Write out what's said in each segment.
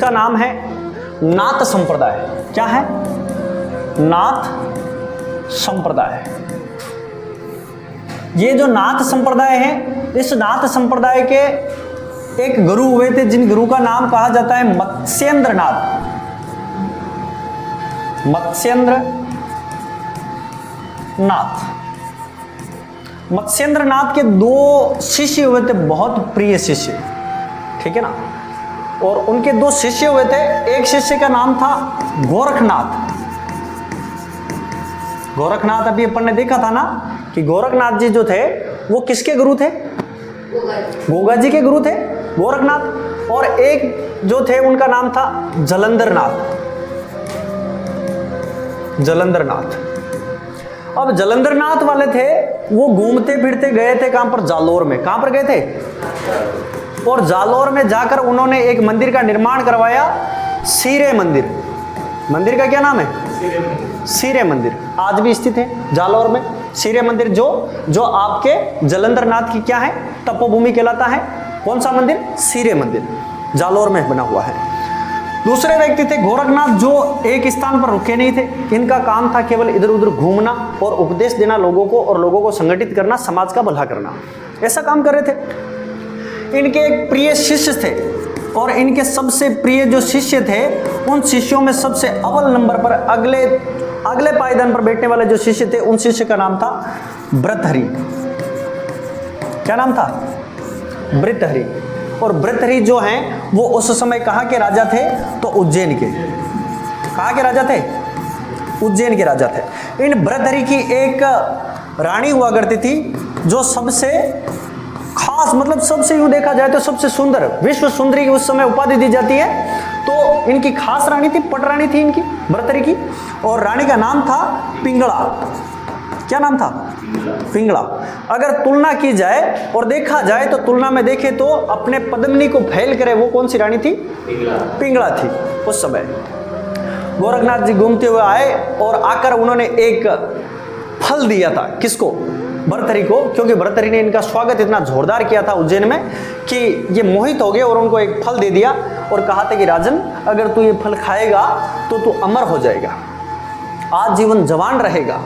इसका नाम है नाथ संप्रदाय। क्या है? नाथ संप्रदाय। ये जो नाथ संप्रदाय है, इस नाथ संप्रदाय के एक गुरु हुए थे जिन गुरु का नाम कहा जाता है मत्स्येंद्र नाथ। मत्स्येंद्र नाथ। मत्स्येंद्र नाथ के दो शिष्य हुए थे, बहुत प्रिय शिष्य, ठीक है ना। और उनके दो शिष्य हुए थे। एक शिष्य का नाम था गोरखनाथ। गोरखनाथ अभी अपन ने देखा था ना कि गोरखनाथ जी जो थे वो किसके गुरु थे? गोगा जी के गुरु थे गोरखनाथ। और एक जो थे उनका नाम था जलंधर नाथ। जलंधर नाथ। अब जलंधर नाथ वाले थे, वो घूमते फिरते गए थे कहां पर? जालोर में। कहां पर गए थे? और जालोर में जाकर उन्होंने एक मंदिर का निर्माण करवाया, सीरे मंदिर। मंदिर का क्या नाम है? सीरे मंदिर। आज भी स्थित है जालोर में सीरे मंदिर, जो आपके जलंधर नाथ की क्या है? तपोभूमि कहलाता है। कौन सा मंदिर? सीरे मंदिर, जालोर में बना हुआ है। दूसरे व्यक्ति थे गोरखनाथ, जो एक स्थान पर रुके नहीं थे। इनका काम था केवल इधर उधर घूमना और उपदेश देना लोगों को, और लोगों को संगठित करना, समाज का भला करना, ऐसा काम कर रहे थे। इनके एक प्रिय शिष्य थे, और इनके सबसे प्रिय जो शिष्य थे, उन शिष्यों में सबसे अव्वल नंबर पर अगले पायदान पर बैठने वाले जो शिष्य थे, उन शिष्य का नाम था भृतहरि। क्या नाम था? भृतहरि। और भृतहरि जो हैं वो उस समय कहाँ के राजा थे? तो उज्जैन के। कहाँ के राजा थे? उज्जैन के राजा थे। इन भृतहरि की एक रानी हुआ करती थी, जो सबसे खास, मतलब सबसे यूं देखा जाए तो सबसे सुंदर, विश्व सुंदरी की उस समय उपाधि दी जाती है। तो इनकी खास रानी थी, पटरानी थी इनकी, भृतहरि की। और रानी का नाम था पिंगला। क्या नाम था? पिंगला। अगर तुलना की जाए और देखा जाए तो तुलना में देखे तो अपने पद्मिनी को फैल करे वो कौन सी रानी थी? पिंगला थी उस समय। गोरखनाथ जी घूमते हुए आए और आकर उन्होंने एक फल दिया था। किसको? भृतहरि को। क्योंकि भृतहरि ने इनका स्वागत इतना जोरदार किया था उज्जैन में कि ये मोहित हो गए और उनको एक फल दे दिया और कहा था कि राजन, अगर तू ये फल खाएगा तो तू अमर हो जाएगा, आजीवन जवान रहेगा।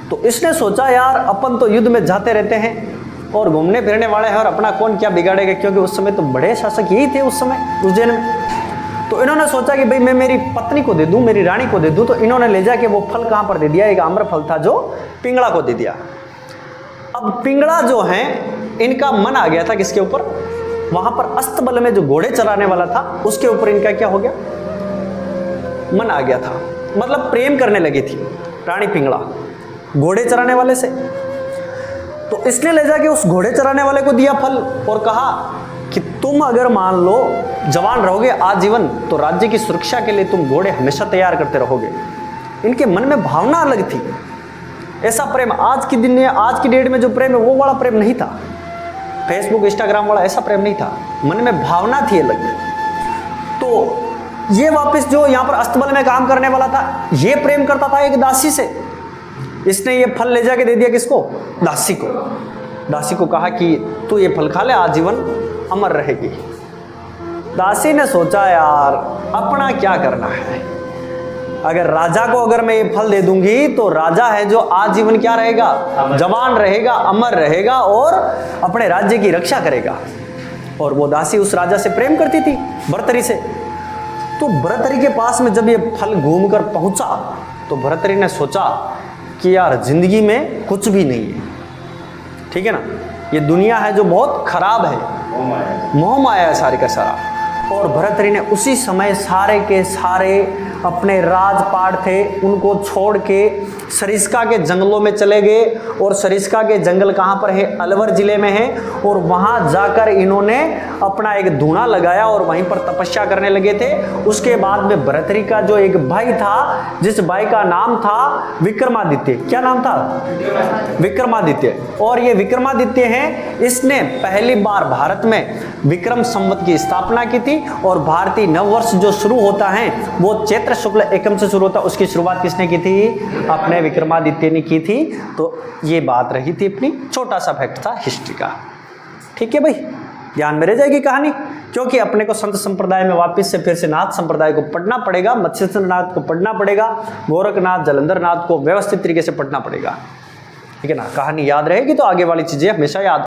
तो इसने सोचा यार अपन तो युद्ध में जाते रहते हैं और घूमने फिरने वाले हैं, और अपना कौन क्या बिगाड़ेगा, क्योंकि उस समय तो बड़े शासक यही थे उस समय उज्जैन में। तो इन्होंने सोचा कि भाई मैं मेरी पत्नी को दे दूं, मेरी रानी को दे दूं। तो इन्होंने ले जाके वो फल कहां पर दे दिया? एक आम्र फल था जो पिंगला को दे दिया। अब पिंगला जो है, इनका मन आ गया था किसके ऊपर? वहां पर अस्तबल में जो घोड़े चराने वाला था उसके ऊपर इनका क्या हो गया? मन आ गया था, मतलब प्रेम करने लगी थी रानी पिंगला घोड़े चराने वाले से। तो इसने ले जाके उस घोड़े चराने वाले को दिया फल और कहा कि तुम अगर मान लो जवान रहोगे आजीवन, तो राज्य की सुरक्षा के लिए तुम घोड़े हमेशा तैयार करते रहोगे। इनके मन में भावना अलग थी। ऐसा प्रेम आज की दिन में, आज की डेट में जो प्रेम है वो वाला प्रेम नहीं था, फेसबुक इंस्टाग्राम वाला ऐसा प्रेम नहीं था। मन में भावना थी अलग। तो ये वापस जो यहाँ पर अस्तबल में काम करने वाला था, ये प्रेम करता था एक दासी से। इसने ये फल ले जाके दे दिया किसको? दासी को। दासी को कहा कि तू ये फल खा ले, आजीवन अमर रहेगी। दासी ने सोचा यार अपना क्या करना है, अगर राजा को अगर मैं ये फल दे दूंगी तो राजा है जो आजीवन क्या रहेगा? जवान रहेगा, अमर रहेगा और अपने राज्य की रक्षा करेगा। और वो दासी उस राजा से प्रेम करती थी, भृतहरि से। तो भृतहरि के पास में जब ये फल घूमकर पहुंचा तो भृतहरि ने सोचा कि यार जिंदगी में कुछ भी नहीं है, ठीक है ना, ये दुनिया है जो बहुत खराब है, मोह माया है सारे का सारा। और भृतहरि ने उसी समय सारे के सारे अपने राजपाट थे उनको छोड़ के सरिस्का के जंगलों में चले गए। और सरिस्का के जंगल कहाँ पर है? अलवर जिले में है। और वहाँ जाकर इन्होंने अपना एक धूना लगाया और वहीं पर तपस्या करने लगे थे। उसके बाद में भृतहरि का जो एक भाई था, जिस भाई का नाम था विक्रमादित्य। क्या नाम था? विक्रमादित्य। और ये विक्रमादित्य है, इसने पहली बार भारत में विक्रम संवत की स्थापना की थी। और भारतीय नववर्ष जो शुरू होता है वो चैत्र शुक्ल एकम से शुरू होता है। उसकी शुरुआत किसने की थी? अपने विक्रमादित्य ने की थी। तो ये बात रही थी अपनी, छोटा सा फैक्ट था हिस्ट्री का। ठीक है भाई, ध्यान में रह जाएगी कहानी, क्योंकि अपने को संत संप्रदाय में वापस से फिर से नाथ संप्रदाय को पढ़ना पड़ेगा, मत्स्येंद्रनाथ को पढ़ना पड़ेगा, गोरखनाथ जलंधरनाथ को व्यवस्थित तरीके से पढ़ना पड़ेगा, ठीक है ना। कहानी याद रहेगी तो आगे वाली चीजें हमेशा याद